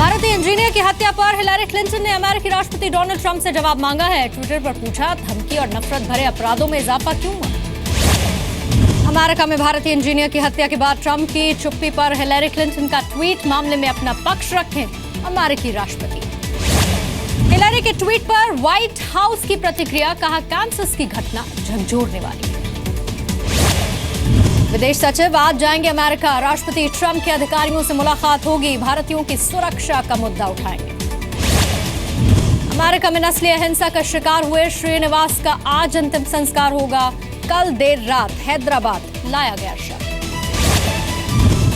भारतीय इंजीनियर की हत्या पर हिलारी क्लिंटन ने अमेरिकी राष्ट्रपति डोनाल्ड ट्रंप से जवाब मांगा है। ट्विटर पर पूछा, धमकी और नफरत भरे अपराधों में इजाफा क्यों हुआ? अमेरिका में भारतीय इंजीनियर की हत्या के बाद ट्रंप की चुप्पी पर हिलारी क्लिंटन का ट्वीट, मामले में अपना पक्ष रखें अमेरिकी राष्ट्रपति। हिलारी के ट्वीट पर व्हाइट हाउस की प्रतिक्रिया, कहा कैंसस की घटना झकझोरने वाली है। विदेश सचिव आज जाएंगे अमेरिका, राष्ट्रपति ट्रंप के अधिकारियों से मुलाकात होगी, भारतीयों की सुरक्षा का मुद्दा उठाएंगे। अमेरिका में नस्लीय हिंसा का शिकार हुए श्रीनिवास का आज अंतिम संस्कार होगा। कल देर रात हैदराबाद लाया गया शव।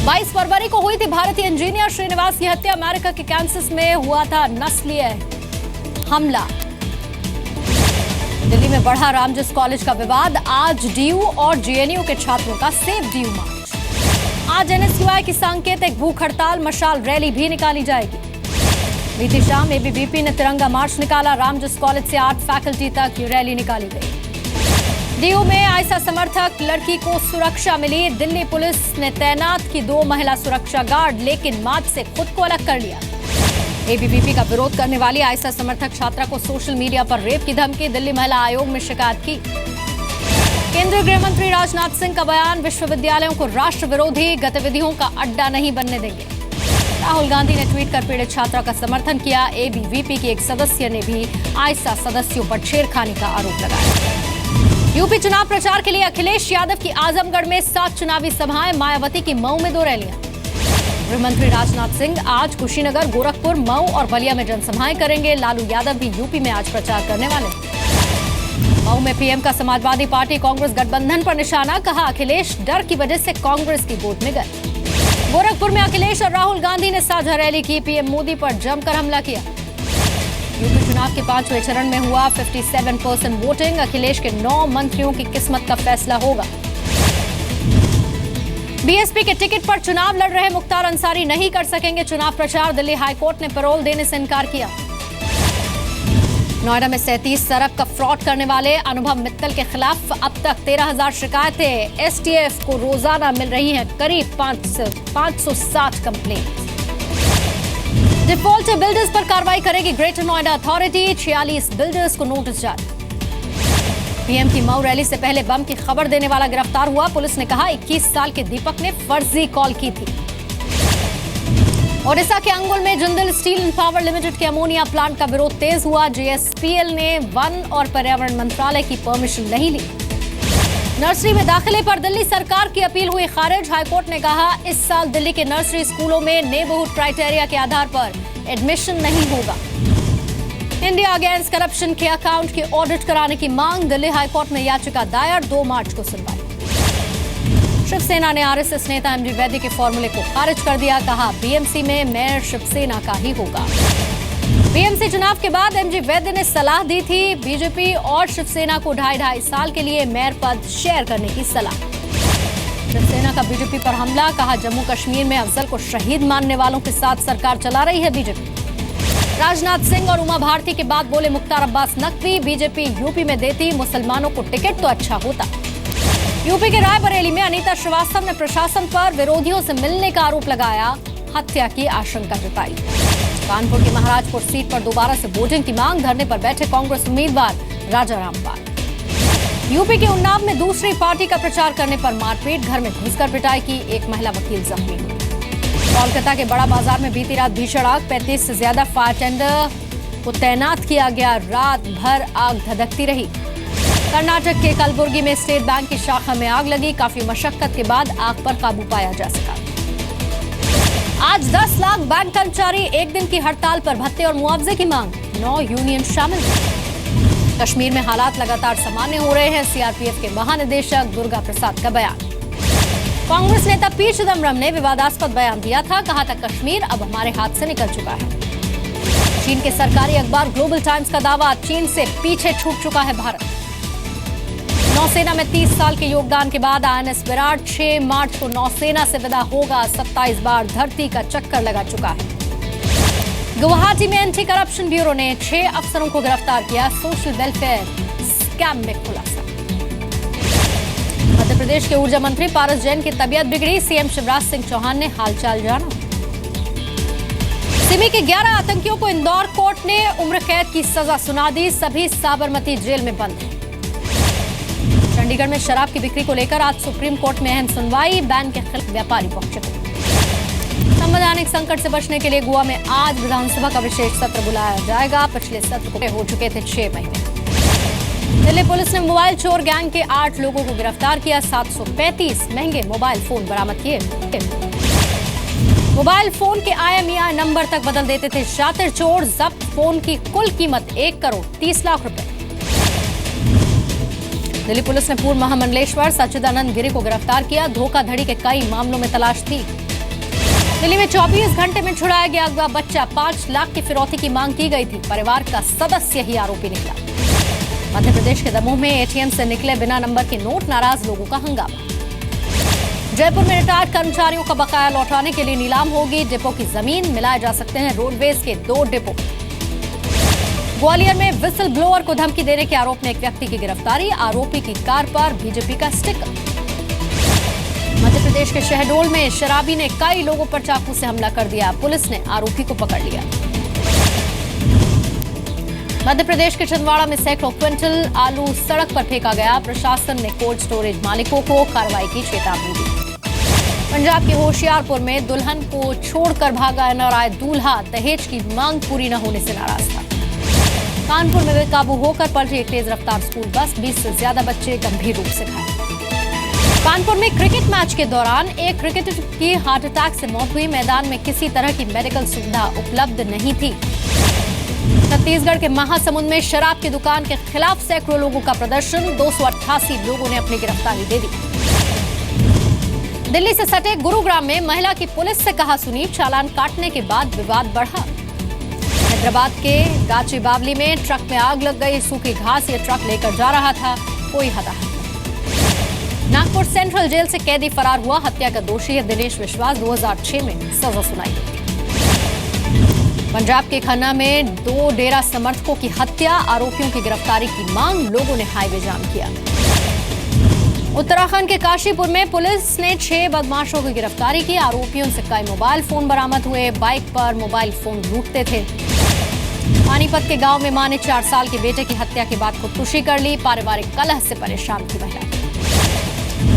22 फरवरी को हुई थी भारतीय इंजीनियर श्रीनिवास की हत्या। अमेरिका के कैंसस में हुआ था नस्लीय हमला। दिल्ली में बढ़ा रामजस कॉलेज का विवाद, आज डीयू और जेएनयू के छात्रों का सेव डीयू मार्च। आज एनएसयूआई की सांकेतिक भूख हड़ताल, मशाल रैली भी निकाली जाएगी। बीती शाम एबीवीपी ने तिरंगा मार्च निकाला। रामजस कॉलेज से आर्ट फैकल्टी तक रैली निकाली गई। डीयू में आयशा समर्थक लड़की को सुरक्षा मिली। दिल्ली पुलिस ने तैनात की 2 महिला सुरक्षा गार्ड, लेकिन मार्च से खुद को अलग कर लिया। एबीवीपी का विरोध करने वाली आयशा समर्थक छात्रा को सोशल मीडिया पर रेप की धमकी, दिल्ली महिला आयोग में शिकायत की। केंद्रीय गृह मंत्री राजनाथ सिंह का बयान, विश्वविद्यालयों को राष्ट्र विरोधी गतिविधियों का अड्डा नहीं बनने देंगे। राहुल गांधी ने ट्वीट कर पीड़ित छात्रा का समर्थन किया। एबीवीपी के एक सदस्य ने भी आयशा सदस्यों पर छेड़खानी का आरोप लगाया। यूपी चुनाव प्रचार के लिए अखिलेश यादव की आजमगढ़ में 7 चुनावी सभाएं, मायावती की मऊ में 2 रैलियां। गृह मंत्री राजनाथ सिंह आज कुशीनगर, गोरखपुर, मऊ और बलिया में जनसभाएं करेंगे। लालू यादव भी यूपी में आज प्रचार करने वाले हैं। मऊ में पीएम का समाजवादी पार्टी कांग्रेस गठबंधन पर निशाना, कहा अखिलेश डर की वजह से कांग्रेस की गोद में गए। गोरखपुर में अखिलेश और राहुल गांधी ने साझा रैली की, पीएम मोदी पर जमकर हमला किया। यूपी चुनाव के 5वें चरण में हुआ 57% वोटिंग। अखिलेश के 9 मंत्रियों की किस्मत का फैसला होगा। बीएसपी के टिकट पर चुनाव लड़ रहे मुख्तार अंसारी नहीं कर सकेंगे चुनाव प्रचार, दिल्ली हाईकोर्ट ने पैरोल देने से इनकार किया। नोएडा में 37 अरब का फ्रॉड करने वाले अनुभव मित्तल के खिलाफ अब तक 13,000 शिकायतें। एसटीएफ को रोजाना मिल रही हैं करीब 560 कंप्लेंट। डिफॉल्टर बिल्डर्स पर कार्रवाई करेगी ग्रेटर नोएडा अथॉरिटी, 46 बिल्डर्स को नोटिस जारी। पीएम की मऊ रैली से पहले बम की खबर देने वाला गिरफ्तार हुआ। पुलिस ने कहा 21 साल के दीपक ने फर्जी कॉल की थी। ओडिशा के अंगुल में Jindal steel and power limited के अमोनिया प्लांट का विरोध तेज हुआ। जेएसपीएल ने वन और पर्यावरण मंत्रालय की परमिशन नहीं ली। नर्सरी में दाखिले पर दिल्ली सरकार की अपील हुई खारिज। हाईकोर्ट ने कहा इस साल दिल्ली के नर्सरी स्कूलों में नेबरहुड क्राइटेरिया के आधार पर एडमिशन नहीं होगा। इंडिया अगेंस्ट करप्शन के अकाउंट की ऑडिट कराने की मांग, दिल्ली हाईकोर्ट में याचिका दायर, 2 मार्च को सुनवाई। शिवसेना ने आरएसएस नेता एमजी वैद्य के फॉर्मूले को खारिज कर दिया, कहा बीएमसी में मेयर शिवसेना का ही होगा। बीएमसी चुनाव के बाद एमजी वैद्य ने सलाह दी थी बीजेपी और शिवसेना को 2.5 साल के लिए मेयर पद शेयर करने की सलाह। शिवसेना का बीजेपी पर हमला, कहा जम्मू कश्मीर में अफजल को शहीद मानने वालों के साथ सरकार चला रही है बीजेपी। राजनाथ सिंह और उमा भारती के बाद बोले मुख्तार अब्बास नकवी, बीजेपी यूपी में देती मुसलमानों को टिकट तो अच्छा होता। यूपी के रायबरेली में अनीता श्रीवास्तव ने प्रशासन पर विरोधियों से मिलने का आरोप लगाया, हत्या की आशंका जताई। कानपुर की महाराजपुर सीट पर दोबारा से वोटिंग की मांग, धरने पर बैठे कांग्रेस उम्मीदवार राजा रामपाल। यूपी के उन्नाव में दूसरी पार्टी का प्रचार करने पर मारपीट, घर में घुसकर पिटाई की, एक महिला वकील जख्मी हुई। कोलकाता के बड़ा बाजार में बीती रात भीषण आग, 35 से ज्यादा फायर टेंडर को तैनात किया गया, रात भर आग धधकती रही। कर्नाटक के कलबुर्गी में स्टेट बैंक की शाखा में आग लगी, काफी मशक्कत के बाद आग पर काबू पाया जा सका। आज 10 लाख बैंक कर्मचारी एक दिन की हड़ताल पर, भत्ते और मुआवजे की मांग, 9 यूनियन शामिल। कश्मीर में हालात लगातार सामान्य हो रहे हैं, सीआरपीएफ के महानिदेशक दुर्गा प्रसाद का बयान। कांग्रेस नेता पी चिदम्बरम ने विवादास्पद बयान दिया था, कहा था कश्मीर अब हमारे हाथ से निकल चुका है। चीन के सरकारी अखबार ग्लोबल टाइम्स का दावा, चीन से पीछे छूट चुका है भारत। नौसेना में 30 साल के योगदान के बाद आईएनएस विराट 6 मार्च को नौसेना से विदा होगा, 27 बार धरती का चक्कर लगा चुका है। गुवाहाटी में एंटी करप्शन ब्यूरो ने 6 अफसरों को गिरफ्तार किया, सोशल वेलफेयर स्कैम में खुलासा। मध्य प्रदेश के ऊर्जा मंत्री पारस जैन की तबीयत बिगड़ी, सीएम शिवराज सिंह चौहान ने हालचाल जाना। सिमी के 11 आतंकियों को इंदौर कोर्ट ने उम्र कैद की सजा सुना दी। सभी साबरमती जेल में बंद हैं। चंडीगढ़ में शराब की बिक्री को लेकर आज सुप्रीम कोर्ट में अहम सुनवाई। बैन के खिलाफ व्यापारी पहुंचे थे। संवैधानिक संकट से बचने के लिए गोवा में आज विधानसभा का विशेष सत्र बुलाया जाएगा। पिछले सत्र को हो चुके थे 6 महीने। दिल्ली पुलिस ने मोबाइल चोर गैंग के 8 लोगों को गिरफ्तार किया। 735 महंगे मोबाइल फोन बरामद किए। मोबाइल फोन के IMEI नंबर तक बदल देते थे शातिर चोर। जब्त फोन की कुल कीमत 1 करोड़ 30 लाख रुपए। दिल्ली पुलिस ने पूर्व महामंडलेश्वर सच्चिदानंद गिरी को गिरफ्तार किया। धोखाधड़ी के कई मामलों में तलाश थी। दिल्ली में 24 घंटे में छुड़ाया गया अगवा बच्चा। 5 लाख की फिरौती की मांग की गई थी। परिवार का सदस्य ही आरोपी निकला। मध्य प्रदेश के दमोह में ATM से निकले बिना नंबर के नोट। नाराज लोगों का हंगामा। जयपुर में रिटायर्ड कर्मचारियों का बकाया लौटाने के लिए नीलाम होगी। डिपो की जमीन मिलाए जा सकते हैं रोडवेज के 2 डिपो। ग्वालियर में विसल ब्लोअर को धमकी देने के आरोप में एक व्यक्ति की गिरफ्तारी। आरोपी की कार पर बीजेपी का स्टिकर। मध्य प्रदेश के शहडोल में शराबी ने कई लोगों पर चाकू से हमला कर दिया। पुलिस ने आरोपी को पकड़ लिया। मध्य प्रदेश के छिंदवाड़ा में सैकड़ों क्विंटल आलू सड़क पर फेंका गया। प्रशासन ने कोल्ड स्टोरेज मालिकों को कार्रवाई की चेतावनी दी। पंजाब के होशियारपुर में दुल्हन को छोड़कर भागा NRI दूल्हा। दहेज की मांग पूरी न होने से नाराज था। कानपुर में बेकाबू होकर पलटी एक तेज रफ्तार स्कूल बस। 20 से ज्यादा बच्चे गंभीर रूप से घायल। कानपुर में क्रिकेट मैच के दौरान एक क्रिकेटर की हार्ट अटैक से मौत हुई। मैदान में किसी तरह की मेडिकल सुविधा उपलब्ध नहीं थी। छत्तीसगढ़ के महासमुंद में शराब की दुकान के खिलाफ सैकड़ों लोगों का प्रदर्शन। 288 लोगों ने अपनी गिरफ्तारी दे दी। दिल्ली से सटे गुरुग्राम में महिला की पुलिस से कहा सुनी। चालान काटने के बाद विवाद बढ़ा। हैदराबाद के गाची बावली में ट्रक में आग लग गई। सूखी घास ये ट्रक लेकर जा रहा था। कोई हताहत। नागपुर सेंट्रल जेल से कैदी फरार हुआ। हत्या का दोषी है दिनेश विश्वास। 2006 में सजा सुनाई गई। पंजाब के खन्ना में 2 डेरा समर्थकों की हत्या। आरोपियों की गिरफ्तारी की मांग। लोगों ने हाईवे जाम किया। उत्तराखंड के काशीपुर में पुलिस ने 6 बदमाशों की गिरफ्तारी की। आरोपियों से कई मोबाइल फोन बरामद हुए। बाइक पर मोबाइल फोन लूटते थे। पानीपत के गांव में मां ने 4 साल के बेटे की हत्या के बाद खुदकुशी कर ली। पारिवारिक कलह से परेशान थी महिला।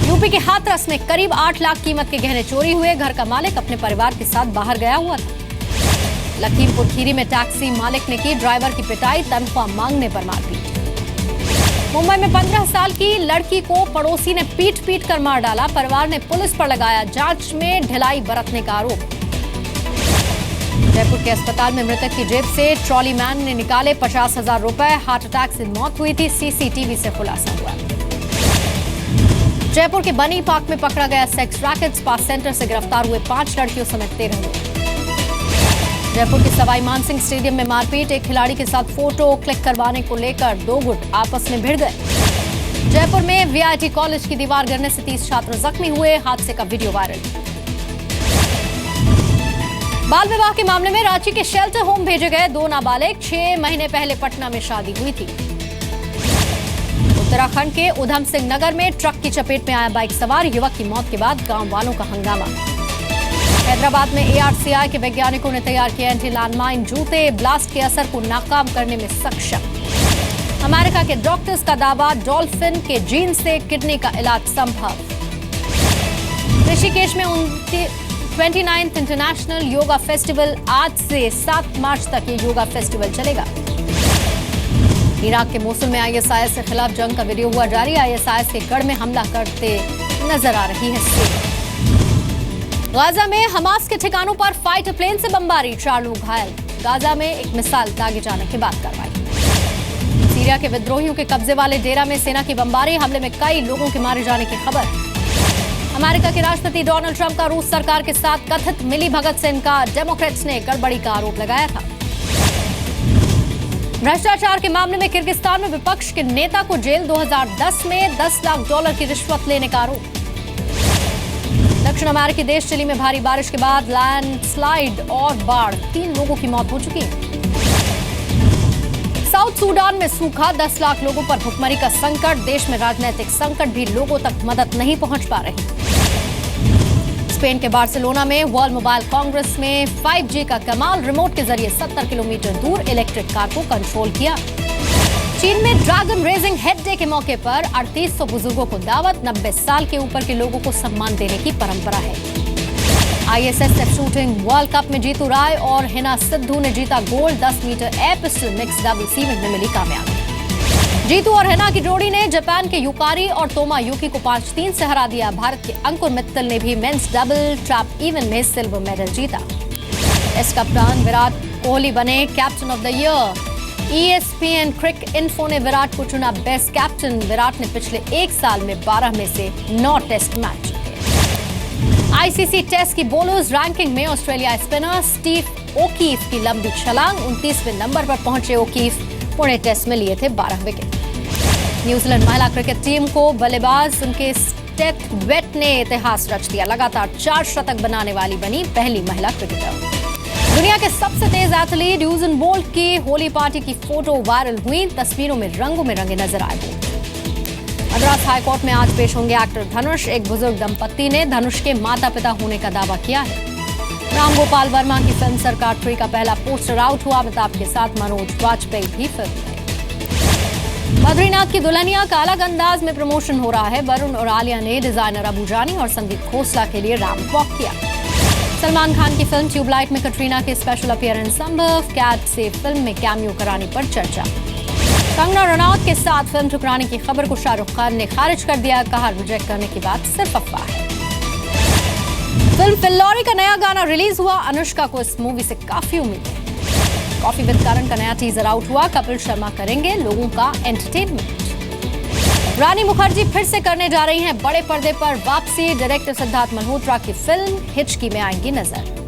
यूपी के हाथरस में करीब 8 लाख कीमत के गहने चोरी हुए। घर का मालिक अपने परिवार के साथ बाहर गया हुआ था। लखीमपुर खीरी में टैक्सी मालिक ने की ड्राइवर की पिटाई। तनख्वाह मांगने पर मारपीट। मुंबई में 15 साल की लड़की को पड़ोसी ने पीट कर मार डाला। परिवार ने पुलिस पर लगाया जांच में ढिलाई बरतने का आरोप। जयपुर के अस्पताल में मृतक की जेब से ट्रॉली मैन ने निकाले 50,000 रुपए। हार्ट अटैक से मौत हुई थी। CCTV से खुलासा हुआ। जयपुर के बनी पार्क में पकड़ा गया सेक्स रैकेट। स्पा सेंटर से गिरफ्तार हुए 5 लड़कियों समेत 13 लोग। जयपुर के सवाई मानसिंह स्टेडियम में मारपीट। एक खिलाड़ी के साथ फोटो क्लिक करवाने को लेकर 2 गुट आपस में भिड़ गए। जयपुर में VIT कॉलेज की दीवार गिरने से 30 छात्र जख्मी हुए। हादसे का वीडियो वायरल। बाल विवाह के मामले में रांची के शेल्टर होम भेजे गए 2 नाबालिग। 6 महीने पहले पटना में शादी हुई थी। उत्तराखंड के उधम सिंह नगर में ट्रक की चपेट में आया बाइक सवार। युवक की मौत के बाद गांव वालों का हंगामा। हैदराबाद में ARCI के वैज्ञानिकों ने तैयार किए एंटी लैंडमाइन जूते। ब्लास्ट के असर को नाकाम करने में सक्षम। अमेरिका के डॉक्टर्स का दावा डॉल्फिन के जीन से किडनी का इलाज संभव। ऋषिकेश में 29th इंटरनेशनल योगा फेस्टिवल। आज से 7 मार्च तक ये योगा फेस्टिवल चलेगा। इराक के मोसुल में ISIS के खिलाफ जंग का वीडियो हुआ जारी। ISIS के गढ़ में हमला करते नजर आ रही है। गाजा में हमास के ठिकानों पर फाइटर प्लेन से बमबारी। 4 लोग घायल। गाजा में एक मिसाइल दागे जाने के बाद कार्रवाई। सीरिया के विद्रोहियों के कब्जे वाले डेरा में सेना की बमबारी। हमले में कई लोगों के मारे जाने की खबर। अमेरिका के राष्ट्रपति डोनाल्ड ट्रंप का रूस सरकार के साथ कथित मिलीभगत से इनकार। डेमोक्रेट्स ने गड़बड़ी का आरोप लगाया था। भ्रष्टाचार के मामले में किर्गिस्तान में विपक्ष के नेता को जेल। 2010 में $10 लाख की रिश्वत लेने का आरोप। दक्षिण अमेरिकी देश चिली में भारी बारिश के बाद लैंडस्लाइड और बाढ़। 3 लोगों की मौत हो चुकी है। साउथ सूडान में सूखा। 10 लाख लोगों पर भुखमरी का संकट। देश में राजनीतिक संकट भी। लोगों तक मदद नहीं पहुंच पा रही। स्पेन के बार्सिलोना में वर्ल्ड मोबाइल कांग्रेस में 5G का कमाल, रिमोट के जरिए 70 किलोमीटर दूर इलेक्ट्रिक कार को कंट्रोल किया। चीन में ड्रैगन रेजिंग हेड डे के मौके पर 3800 बुजुर्गों को दावत, 90 साल के ऊपर के लोगों को सम्मान देने की परंपरा है। ISSF शूटिंग वर्ल्ड कप में जीतू राय और हिना सिद्धू ने जीता gold, 10 metre air pistol mix doubles event में मिली कामयाबी। जीतू और हिना की जोड़ी ने जापान के युकारी और तोमा युकी को 5-3 से हरा दिया। भारत के अंकुर मित्तल ने भी मेंस डबल ट्रैप इवेंट में सिल्वर मेडल जीता। टेस्ट कप्तान विराट कोहली बने captain of the year. ESPN Cricinfo ने विराट को चुना बेस्ट कैप्टन। विराट ने पिछले 1 साल में 12 में से 9 टेस्ट मैच जीते। ICC टेस्ट की बॉलर्स रैंकिंग में ऑस्ट्रेलिया स्पिनर स्टीव ओकीफ की लंबी छलांग, 29वें नंबर पर पहुंचे ओकीफ। पुणे टेस्ट में लिए थे 12 विकेट। न्यूजीलैंड महिला क्रिकेट टीम को बल्लेबाज उनके स्टेथ वेट ने इतिहास रच दिया। लगातार 4 शतक बनाने वाली बनी पहली महिला क्रिकेटर। दुनिया के सबसे तेज एथलीट यूसेन बोल्ट की होली पार्टी की फोटो वायरल हुई। तस्वीरों में रंगों में रंगे नजर आए बोल्ट। मद्रास हाईकोर्ट में आज पेश होंगे एक्टर धनुष। एक बुजुर्ग दंपत्ति ने धनुष के माता पिता होने का दावा किया है। राम गोपाल वर्मा की फिल्म सरकार 3 का पहला पोस्टर आउट हुआ। अमिताभ के साथ मनोज वाजपेयी भी फिल्म में। बद्रीनाथ की दुल्हनिया का अलग अंदाज में प्रमोशन हो रहा है। वरुण और आलिया ने डिजाइनर अबू जानी और संदीप खोसला के लिए रैंप वॉक किया। सलमान खान की फिल्म ट्यूबलाइट में कटरीना के स्पेशल अपीयरेंस संभव। कैट से फिल्म में कैमियो कराने पर चर्चा। कंगना रनौत के साथ फिल्म ठुकराने की खबर को शाहरुख खान ने खारिज कर दिया। कहा रिजेक्ट करने की बात सिर्फ अफवाह है। फिल्म फिल्लौरी का नया गाना रिलीज हुआ। अनुष्का को इस मूवी से काफी उम्मीद है। कॉफी विद करण का नया टीजर आउट हुआ। कपिल शर्मा करेंगे लोगों का एंटरटेनमेंट। रानी मुखर्जी फिर से करने जा रही हैं बड़े पर्दे पर वापसी। डायरेक्टर सिद्धार्थ मल्होत्रा की फिल्म हिचकी में आएंगी नजर।